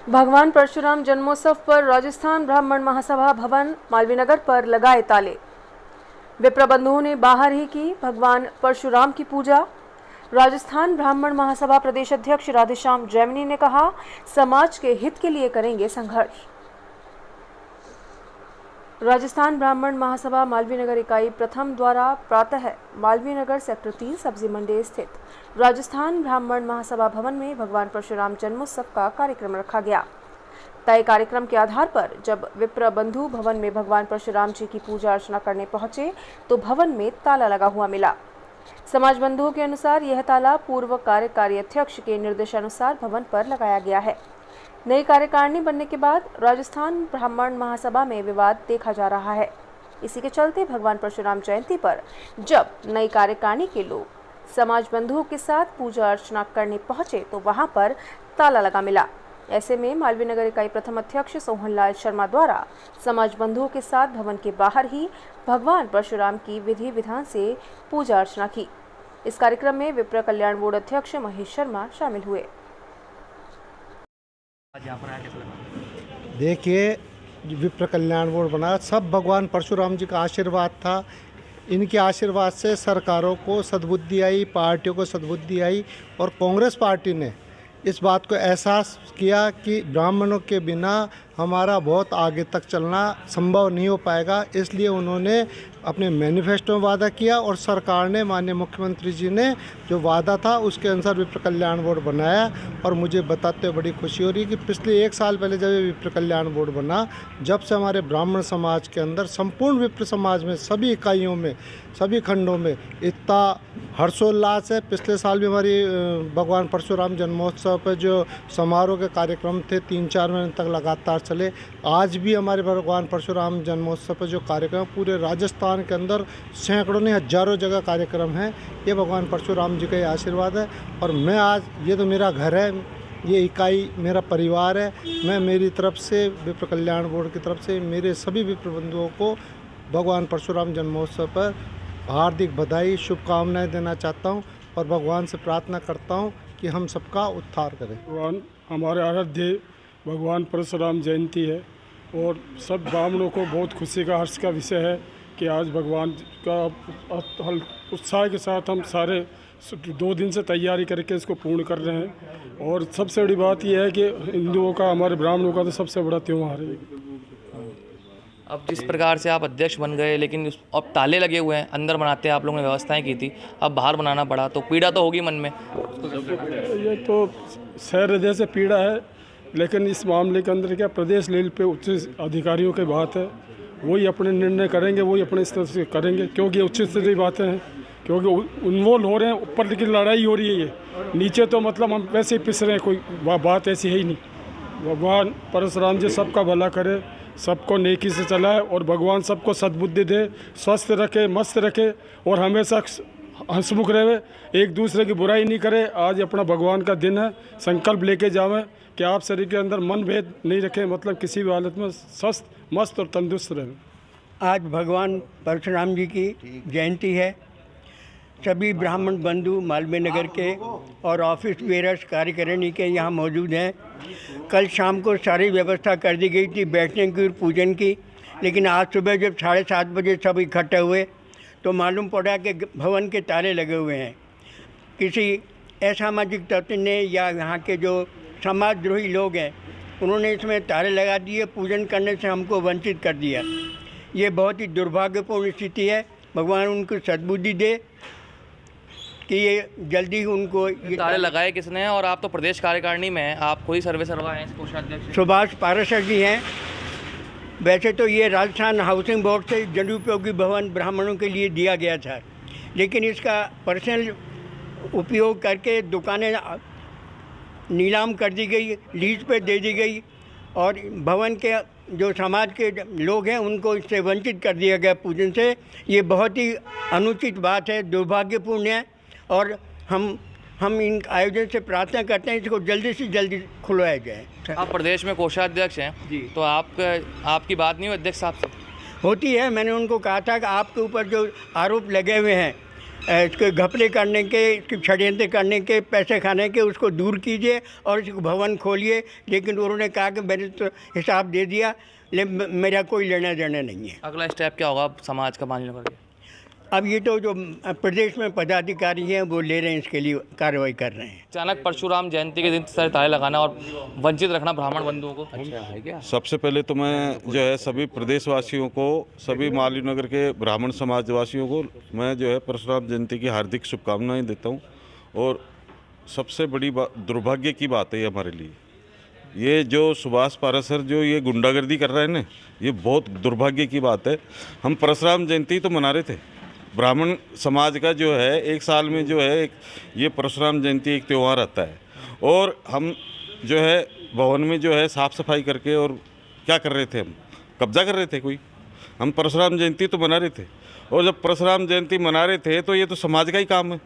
भगवान परशुराम जन्मोत्सव पर राजस्थान ब्राह्मण महासभा भवन मालवीय पर लगाए ताले। विप्र बंधुओं ने बाहर ही की भगवान परशुराम की पूजा। राजस्थान ब्राह्मण महासभा प्रदेश अध्यक्ष राधेश्याम जैमिनी ने कहा, समाज के हित के लिए करेंगे संघर्ष। राजस्थान ब्राह्मण महासभा मालवीय इकाई प्रथम द्वारा प्रातः मालवीय सेक्टर 3 सब्जी मंडी स्थित राजस्थान ब्राह्मण महासभा भवन में भगवान परशुराम जन्मोत्सव का कार्यक्रम रखा गया। तय कार्यक्रम के आधार पर जब विप्र बंधु भवन में भगवान परशुराम जी की पूजा अर्चना करने पहुंचे तो भवन में ताला लगा हुआ मिला। समाज बंधुओं के अनुसार यह ताला पूर्व कार्यकारी अध्यक्ष के निर्देशानुसार भवन पर लगाया गया है। नई कार्यकारिणी बनने के बाद राजस्थान ब्राह्मण महासभा में विवाद देखा जा रहा है। इसी के चलते भगवान परशुराम जयंती पर जब नई कार्यकारिणी के लोग समाज बंधुओं के साथ पूजा अर्चना करने पहुंचे तो वहां पर ताला लगा मिला। ऐसे में मालवीय इकाई प्रथम अध्यक्ष सोहनलाल शर्मा द्वारा समाज बंधुओं के साथ भवन के बाहर ही भगवान परशुराम की विधि विधान से पूजा अर्चना की। इस कार्यक्रम में विप्र कल्याण बोर्ड अध्यक्ष महेश शर्मा शामिल हुए। देखिए, विप्र कल्याण बोर्ड बना सब भगवान परशुराम जी का आशीर्वाद था। इनके आशीर्वाद से सरकारों को सद्बुद्धि आई, पार्टियों को सद्बुद्धि आई और कांग्रेस पार्टी ने इस बात को एहसास किया कि ब्राह्मणों के बिना हमारा बहुत आगे तक चलना संभव नहीं हो पाएगा। इसलिए उन्होंने अपने मैनिफेस्टो में वादा किया और सरकार ने, माननीय मुख्यमंत्री जी ने जो वादा था उसके अनुसार विप्र कल्याण बोर्ड बनाया। और मुझे बताते हुए बड़ी खुशी हो रही है कि पिछले 1 साल पहले जब ये विप्र कल्याण बोर्ड बना, जब से हमारे ब्राह्मण समाज के अंदर, संपूर्ण विप्र समाज में, सभी इकाइयों में, सभी खंडों में इतना हर्षोल्लास है। पिछले साल भी हमारी भगवान परशुराम जन्मोत्सव पर जो समारोह के कार्यक्रम थे 3-4 महीने तक लगातार चले। आज भी हमारे भगवान परशुराम जन्मोत्सव पर जो कार्यक्रम पूरे राजस्थान के अंदर सैकड़ों ने हजारों जगह कार्यक्रम हैं, ये भगवान परशुराम जी का ही आशीर्वाद है। और मैं आज, ये तो मेरा घर है, ये इकाई मेरा परिवार है। मैं मेरी तरफ से, विप्र कल्याण बोर्ड की तरफ से मेरे सभी विप्र बंधुओं को भगवान परशुराम जन्मोत्सव पर हार्दिक बधाई, शुभकामनाएं देना चाहता हूं और भगवान से प्रार्थना करता हूं कि हम सबका उद्धार करें। भगवान हमारे आराध्य भगवान परशुराम जयंती है और सब ब्राह्मणों को बहुत खुशी का, हर्ष का विषय है कि आज भगवान का उत्साह के साथ हम सारे 2 दिन से तैयारी करके इसको पूर्ण कर रहे हैं। और सबसे बड़ी बात यह है कि हिंदुओं का, हमारे ब्राह्मणों का तो सबसे बड़ा त्यौहार है। अब जिस प्रकार से आप अध्यक्ष बन गए, लेकिन अब ताले लगे हुए हैं, अंदर बनाते आप लोगों ने व्यवस्थाएं की थी, अब बाहर बनाना पड़ा, तो पीड़ा तो होगी मन में। ये तो शहर हृदय से पीड़ा है, लेकिन इस मामले के अंदर क्या प्रदेश लेवल पे उच्च अधिकारियों की बात है, वही अपने निर्णय करेंगे, वही अपने स्तर से करेंगे, क्योंकि उच्च स्तरीय बातें हैं, क्योंकि इन्वॉल्व हो रहे हैं। ऊपर की लड़ाई हो रही है, ये नीचे तो मतलब हम वैसे ही पिस रहे हैं, कोई बात ऐसी है ही नहीं। भगवान परशुराम जी सबका भला करे, सबको नेकी से चलाए और भगवान सबको सद्बुद्धि दे, स्वस्थ रखे, मस्त रखे और हमेशा हंसमुख रहे, एक दूसरे की बुराई नहीं करे। आज अपना भगवान का दिन है, संकल्प लेके जावें कि आप शरीर के अंदर मन भेद नहीं रखें, मतलब किसी भी हालत में स्वस्थ, मस्त और तंदुरुस्त रहें। आज भगवान परशुराम जी की जयंती है। सभी ब्राह्मण बंधु मालवीय नगर के और ऑफिस बेरर्स कार्यकारिणी के यहाँ मौजूद हैं। कल शाम को सारी व्यवस्था कर दी गई थी बैठने की और पूजन की, लेकिन आज सुबह जब 7:30 बजे सब इकट्ठे हुए तो मालूम पड़ा कि भवन के ताले लगे हुए हैं। किसी असामाजिक तत्व ने या यहाँ के जो समाजद्रोही लोग हैं उन्होंने इसमें ताले लगा दिए, पूजन करने से हमको वंचित कर दिया। ये बहुत ही दुर्भाग्यपूर्ण स्थिति है। भगवान उनको सद्बुद्धि दे कि ये जल्दी उनको ताले लगाए किसने हैं? और आप तो प्रदेश कार्यकारिणी में हैं, आप खुद ही सर्वे सर्वा हैं, कोषाध्यक्ष सुभाष पाराशर जी हैं। वैसे तो ये राजस्थान हाउसिंग बोर्ड से जनोपयोगी भवन ब्राह्मणों के लिए दिया गया था, लेकिन इसका पर्सनल उपयोग करके दुकानें नीलाम कर दी गई, लीज पे दे दी गई और भवन के जो समाज के लोग हैं उनको इससे वंचित कर दिया गया पूजन से। ये बहुत ही अनुचित बात है, दुर्भाग्यपूर्ण है और हम इन आयोजन से प्रार्थना करते हैं इसको जल्दी से जल्दी खुलवाया जाए। आप प्रदेश में कोषाध्यक्ष हैं जी, तो आपकी बात नहीं हुई अध्यक्ष साहब से? होती है। मैंने उनको कहा था कि आपके ऊपर जो आरोप लगे हुए हैं इसके घपले करने के, इसके षड्यंत्र करने के, पैसे खाने के, उसको दूर कीजिए और इसको भवन खोलिए। लेकिन उन्होंने कहा कि मैंने तो हिसाब दे दिया, लेकिन मेरा कोई लेना देना नहीं है। अगला स्टेप क्या होगा समाज का मालवीय नगर के? अब ये तो जो प्रदेश में पदाधिकारी हैं वो ले रहे हैं, इसके लिए कार्रवाई कर रहे हैं। अचानक परशुराम जयंती के दिन सारे ताले लगाना और वंचित रखना ब्राह्मण बंधुओं को अच्छा है क्या? सबसे पहले तो मैं जो है सभी प्रदेशवासियों को, सभी मालवीय नगर के ब्राह्मण समाजवासियों को मैं जो है परशुराम जयंती की हार्दिक शुभकामनाएं देता हूं। और सबसे बड़ी दुर्भाग्य की बात है हमारे लिए, ये जो सुभाष पारासर जो ये गुंडागर्दी कर रहे हैं ना, ये बहुत दुर्भाग्य की बात है। हम परशुराम जयंती तो मना रहे थे, ब्राह्मण समाज का जो है एक साल में जो है एक ये परशुराम जयंती एक त्यौहार आता है, और हम जो है भवन में जो है साफ़ सफाई करके और क्या कर रहे थे, हम कब्जा कर रहे थे कोई। हम परशुराम जयंती तो मना रहे थे, और जब परशुराम जयंती मना रहे थे तो ये तो समाज का ही काम है।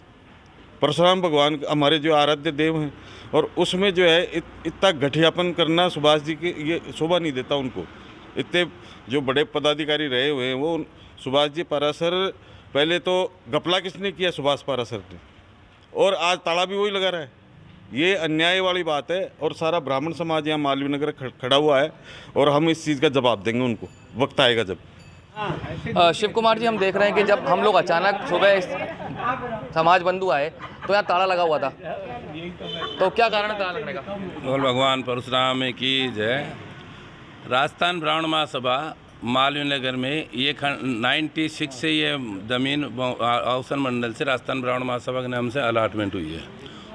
परशुराम भगवान हमारे जो आराध्य देव हैं, और उसमें जो है इतना घटियापन करना सुभाष जी के ये शोभा नहीं देता उनको। इतने जो बड़े पदाधिकारी रहे हुए हैं वो सुभाष जी पारासर, पहले तो घपला किसने किया? सुभाष पारासर ने, और आज ताला भी वही लगा रहा है। ये अन्याय वाली बात है, और सारा ब्राह्मण समाज यहाँ मालवीय नगर खड़ा हुआ है, और हम इस चीज़ का जवाब देंगे उनको, वक्त आएगा जब। शिव कुमार जी, हम देख रहे हैं कि जब हम लोग अचानक सुबह समाज बंधु आए तो यहाँ ताला लगा हुआ था, तो क्या कारण है ताला लगने का? बोल भगवान परशुराम की जय। राजस्थान ब्राह्मण महासभा मालवीय नगर में ये 96 से ये ज़मीन अवसर मंडल से राजस्थान ब्राह्मण महासभा के नाम से अलॉटमेंट हुई है,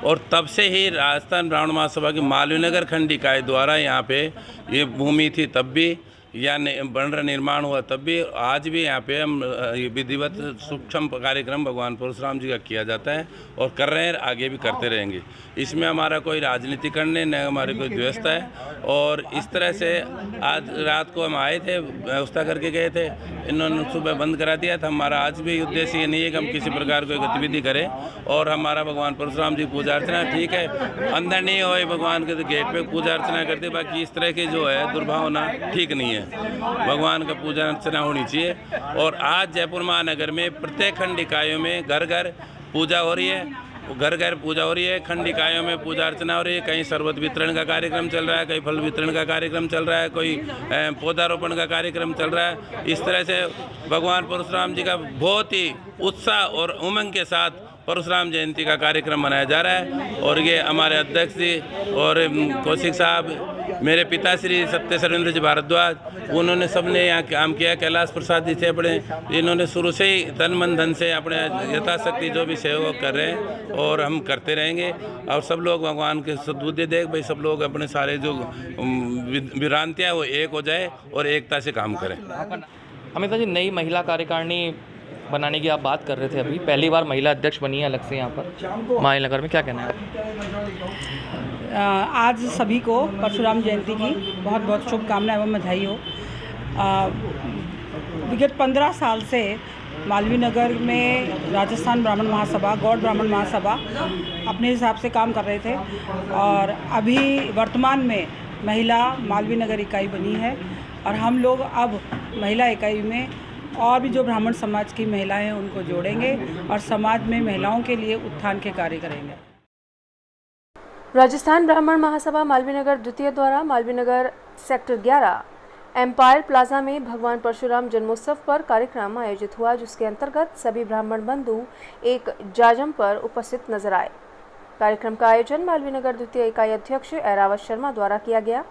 और तब से ही राजस्थान ब्राह्मण महासभा की मालवीय नगर खंड इकाई द्वारा यहाँ पे ये भूमि थी तब भी, या बन निर्माण हुआ तब भी, आज भी यहाँ पे हम विधिवत सूक्ष्म कार्यक्रम भगवान परशुराम जी का किया जाता है और कर रहे हैं, आगे भी करते रहेंगे। इसमें हमारा कोई राजनीति करने न हमारी कोई व्यवस्था है। और इस तरह से आज रात को हम आए थे, व्यवस्था करके गए थे, इन्होंने सुबह बंद करा दिया था। हमारा आज भी उद्देश्य ये नहीं है कि हम किसी प्रकार कोई गतिविधि करें, और हमारा भगवान परशुराम जी पूजा अर्चना ठीक है, अंदर नहीं हो भगवान के तो गेट पे पूजा अर्चना करते, बाकी इस तरह के जो है दुर्भावना ठीक नहीं है। भगवान का पूजा अर्चना होनी चाहिए। और आज जयपुर महानगर में प्रत्येक खंड इकाइयों में घर घर पूजा हो रही है, घर घर पूजा हो रही है, खंड इकाइयों में पूजा अर्चना हो रही है। कहीं शरबत वितरण का कार्यक्रम चल रहा है, कहीं फल वितरण का कार्यक्रम चल रहा है, कोई पौधारोपण का कार्यक्रम चल रहा है। इस तरह से भगवान परशुराम जी का बहुत ही उत्साह और उमंग के साथ परशुराम जयंती का कार्यक्रम मनाया जा रहा है। और ये हमारे अध्यक्ष जी और कौशिक साहब, मेरे पिता श्री सत्य सर्वेंद्र जी भारद्वाज, उन्होंने सबने यहाँ काम किया। कैलाश प्रसाद जी थे अपने, इन्होंने शुरू से ही तन मन धन से अपने यथाशक्ति जो भी सहयोग कर रहे हैं, और हम करते रहेंगे। और सब लोग भगवान के सद्बुद्धि देख भाई, सब लोग अपने सारे जो विभ्रांतियाँ वो एक हो जाए और एकता से काम करें। अमिता जी, नई महिला कार्यकारिणी बनाने की आप बात कर रहे थे, अभी पहली बार महिला अध्यक्ष बनी है अलग से यहाँ पर मालवीय नगर में, क्या कहना है? आज सभी को परशुराम जयंती की बहुत बहुत शुभकामनाएं एवं बधाई हो। विगत 15 साल से मालवीय नगर में राजस्थान ब्राह्मण महासभा, गौड़ ब्राह्मण महासभा अपने हिसाब से काम कर रहे थे, और अभी वर्तमान में महिला मालवीय नगर इकाई बनी है, और हम लोग अब महिला इकाई में और भी जो ब्राह्मण समाज की महिलाएं हैं उनको जोड़ेंगे और समाज में महिलाओं के लिए उत्थान के कार्य करेंगे। राजस्थान ब्राह्मण महासभा मालवीय नगर द्वितीय द्वारा Malviya Nagar sector 11 empire plaza में भगवान परशुराम जन्मोत्सव पर कार्यक्रम आयोजित हुआ, जिसके अंतर्गत सभी ब्राह्मण बंधु एक जाजम पर उपस्थित नजर आए। कार्यक्रम का आयोजन मालवीय नगर द्वितीय इकाई अध्यक्ष ऐरावत शर्मा द्वारा किया गया।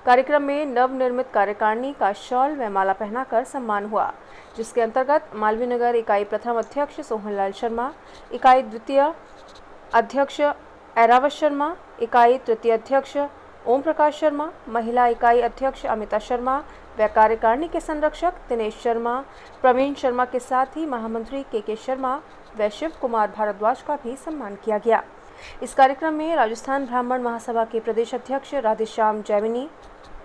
कार्यक्रम में नवनिर्मित कार्यकारिणी का शॉल व माला पहनाकर सम्मान हुआ, जिसके अंतर्गत मालवीय नगर इकाई प्रथम अध्यक्ष सोहनलाल शर्मा, इकाई द्वितीय अध्यक्ष ऐरावत शर्मा, इकाई तृतीय अध्यक्ष ओम प्रकाश शर्मा, महिला इकाई अध्यक्ष अमिता शर्मा व कार्यकारिणी के संरक्षक दिनेश शर्मा, प्रवीण शर्मा के साथ ही महामंत्री के शर्मा व शिव कुमार भारद्वाज का भी सम्मान किया गया। इस कार्यक्रम में राजस्थान ब्राह्मण महासभा के प्रदेश अध्यक्ष राधेश्याम जैमिनी,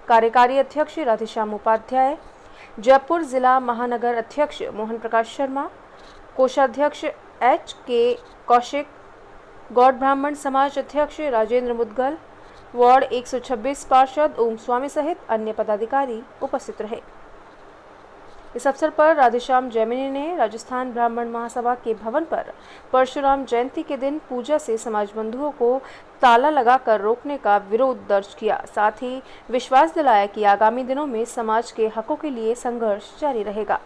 कार्यकारी अध्यक्ष राधेश्याम उपाध्याय, जयपुर जिला महानगर अध्यक्ष मोहन प्रकाश शर्मा, कोषाध्यक्ष HK कौशिक, गौड़ ब्राह्मण समाज अध्यक्ष राजेंद्र मुदगल, वार्ड 126 पार्षद ओम स्वामी सहित अन्य पदाधिकारी उपस्थित रहे। इस अवसर पर राधेश्याम जैमिनी ने राजस्थान ब्राह्मण महासभा के भवन पर परशुराम जयंती के दिन पूजा से समाज बंधुओं को ताला लगाकर रोकने का विरोध दर्ज किया। साथ ही विश्वास दिलाया कि आगामी दिनों में समाज के हकों के लिए संघर्ष जारी रहेगा।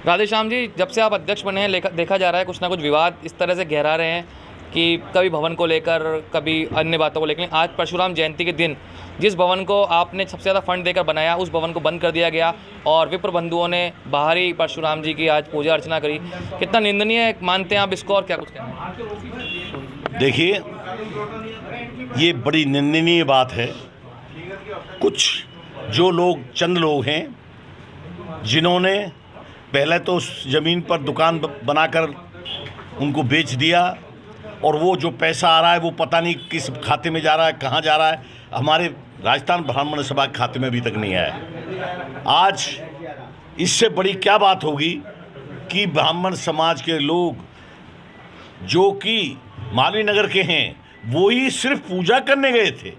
राधेश्याम जी, जब से आप अध्यक्ष बने हैं देखा जा रहा है कुछ ना कुछ विवाद इस तरह से गहरा रहे हैं कि कभी भवन को लेकर, कभी अन्य बातों को लेकर। आज परशुराम जयंती के दिन जिस भवन को आपने सबसे ज़्यादा फंड देकर बनाया उस भवन को बंद कर दिया गया और विप्र बंधुओं ने बाहरी परशुराम जी की आज पूजा अर्चना करी। कितना निंदनीय मानते हैं आप इसको और क्या कुछ कहना है? देखिए, ये बड़ी निंदनीय बात है। कुछ जो लोग, चंद लोग हैं जिन्होंने पहले तो उस ज़मीन पर दुकान बनाकर उनको बेच दिया और वो जो पैसा आ रहा है वो पता नहीं किस खाते में जा रहा है, कहाँ जा रहा है। हमारे राजस्थान ब्राह्मण सभा के खाते में अभी तक नहीं आया। आज इससे बड़ी क्या बात होगी कि ब्राह्मण समाज के लोग जो कि मालवीय नगर के हैं वो ही सिर्फ पूजा करने गए थे,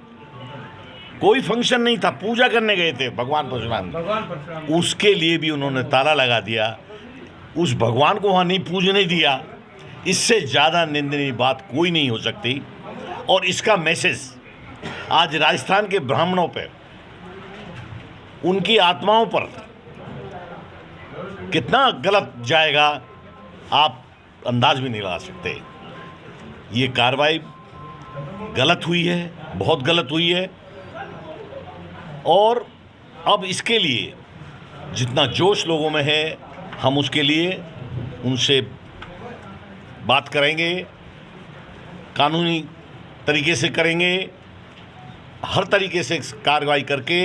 कोई फंक्शन नहीं था, पूजा करने गए थे भगवान परशुराम। उसके लिए भी उन्होंने ताला लगा दिया, उस भगवान को वहाँ नहीं पूजने दिया। इससे ज़्यादा निंदनीय बात कोई नहीं हो सकती। और इसका मैसेज आज राजस्थान के ब्राह्मणों पे, उनकी आत्माओं पर कितना गलत जाएगा आप अंदाज भी नहीं लगा सकते। ये कार्रवाई गलत हुई है, बहुत गलत हुई है। और अब इसके लिए जितना जोश लोगों में है हम उसके लिए उनसे बात करेंगे, कानूनी तरीके से करेंगे, हर तरीके से कार्रवाई करके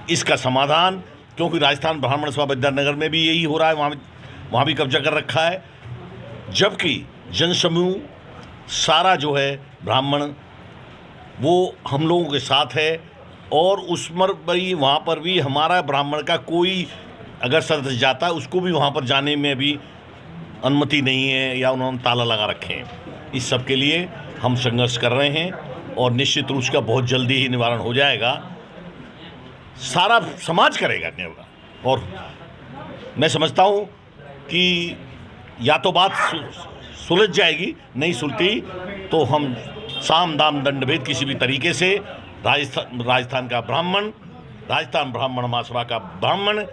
इसका समाधान, क्योंकि राजस्थान ब्राह्मण सभा विद्यानगर में भी यही हो रहा है, वहाँ भी कब्जा कर रखा है। जबकि जनसमूह सारा जो है ब्राह्मण वो हम लोगों के साथ है और उस पर भी, वहाँ पर भी हमारा ब्राह्मण का कोई अगर सदस्य जाता है उसको भी वहाँ पर जाने में भी अनुमति नहीं है या उन्होंने ताला लगा रखे हैं। इस सब के लिए हम संघर्ष कर रहे हैं और निश्चित रूप से बहुत जल्दी ही निवारण हो जाएगा। सारा समाज करेगा निवारण। और मैं समझता हूँ कि या तो बात सुलझ जाएगी, नहीं सुलझती तो हम साम दाम दंड भेद किसी भी तरीके से राजस्थान का ब्राह्मण, राजस्थान ब्राह्मण महासभा का ब्राह्मण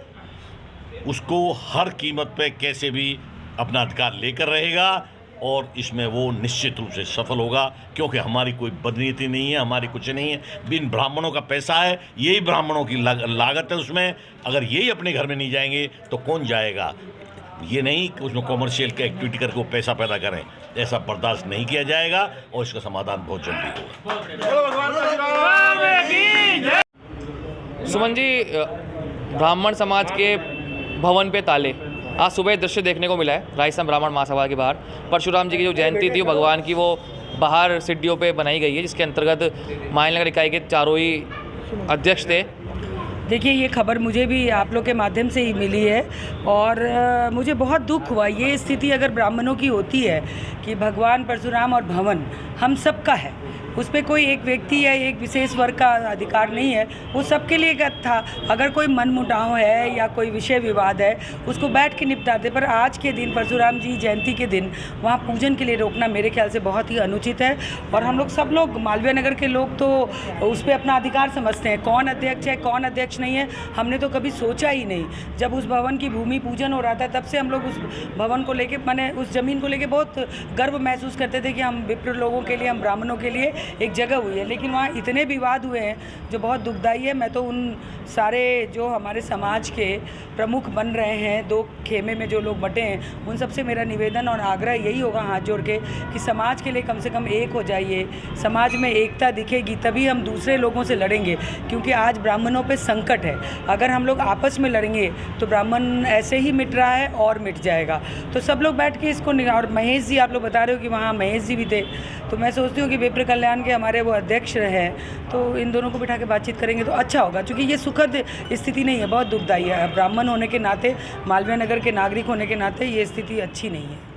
उसको हर कीमत पे कैसे भी अपना अधिकार लेकर रहेगा और इसमें वो निश्चित रूप से सफल होगा। क्योंकि हमारी कोई बदनीति नहीं है, हमारी कुछ नहीं है। बिन ब्राह्मणों का पैसा है, यही ब्राह्मणों की लागत है उसमें। अगर यही अपने घर में नहीं जाएंगे तो कौन जाएगा? ये नहीं कि उसमें कॉमर्शियल की एक्टिविटी करके वो पैसा पैदा करें, ऐसा बर्दाश्त नहीं किया जाएगा और इसका समाधान बहुत जल्दी होगा। सुमन जी, ब्राह्मण समाज के भवन पे ताले, आज सुबह दृश्य देखने को मिला है राजस्थान ब्राह्मण महासभा के बाहर। परशुराम जी की जो जयंती थी भगवान की, वो बाहर सीढ़ियों पे बनाई गई है, जिसके अंतर्गत मालवीय नगर इकाई के चारों ही अध्यक्ष थे। देखिए, ये खबर मुझे भी आप लोग के माध्यम से ही मिली है और मुझे बहुत दुख हुआ। ये स्थिति अगर ब्राह्मणों की होती है कि भगवान परशुराम और भवन हम सबका है, उस पर कोई एक व्यक्ति या एक विशेष वर्ग का अधिकार नहीं है, वो सबके लिए था। अगर कोई मनमुटाव है या कोई विषय विवाद है उसको बैठ के निपटाते। पर आज के दिन, परशुराम जी जयंती के दिन, वहाँ पूजन के लिए रोकना मेरे ख्याल से बहुत ही अनुचित है। और हम लोग सब लोग, मालवीय नगर के लोग तो उस पर अपना अधिकार समझते हैं। कौन अध्यक्ष है, कौन अध्यक्ष नहीं है, हमने तो कभी सोचा ही नहीं। जब उस भवन की भूमि पूजन हो रहा था तब से हम लोग उस भवन को लेके, माने उस ज़मीन को लेके बहुत गर्व महसूस करते थे कि हम विप्र लोगों के लिए, हम ब्राह्मणों के लिए एक जगह हुई है। लेकिन वहाँ इतने विवाद हुए हैं जो बहुत दुखदाई है। मैं तो उन सारे जो हमारे समाज के प्रमुख बन रहे हैं, दो खेमे में जो लोग बटे हैं, उन सबसे मेरा निवेदन और आग्रह यही होगा हाथ जोड़ के कि समाज के लिए कम से कम एक हो जाइए। समाज में एकता दिखेगी तभी हम दूसरे लोगों से लड़ेंगे, क्योंकि आज ब्राह्मणों पे संकट है। अगर हम लोग आपस में लड़ेंगे तो ब्राह्मण ऐसे ही मिट रहा है और मिट जाएगा। तो सब लोग बैठ के इसको, और महेश जी, आप लोग बता रहे हो कि वहाँ महेश जी भी थे, तो मैं सोचती हूँ कि विप्र कल्याण के हमारे वो अध्यक्ष हैं, तो इन दोनों को बिठा के बातचीत करेंगे तो अच्छा होगा। क्योंकि ये सुखद स्थिति नहीं है, बहुत दुखदाई है। ब्राह्मण होने के नाते, मालवीय नगर के नागरिक होने के नाते ये स्थिति अच्छी नहीं है।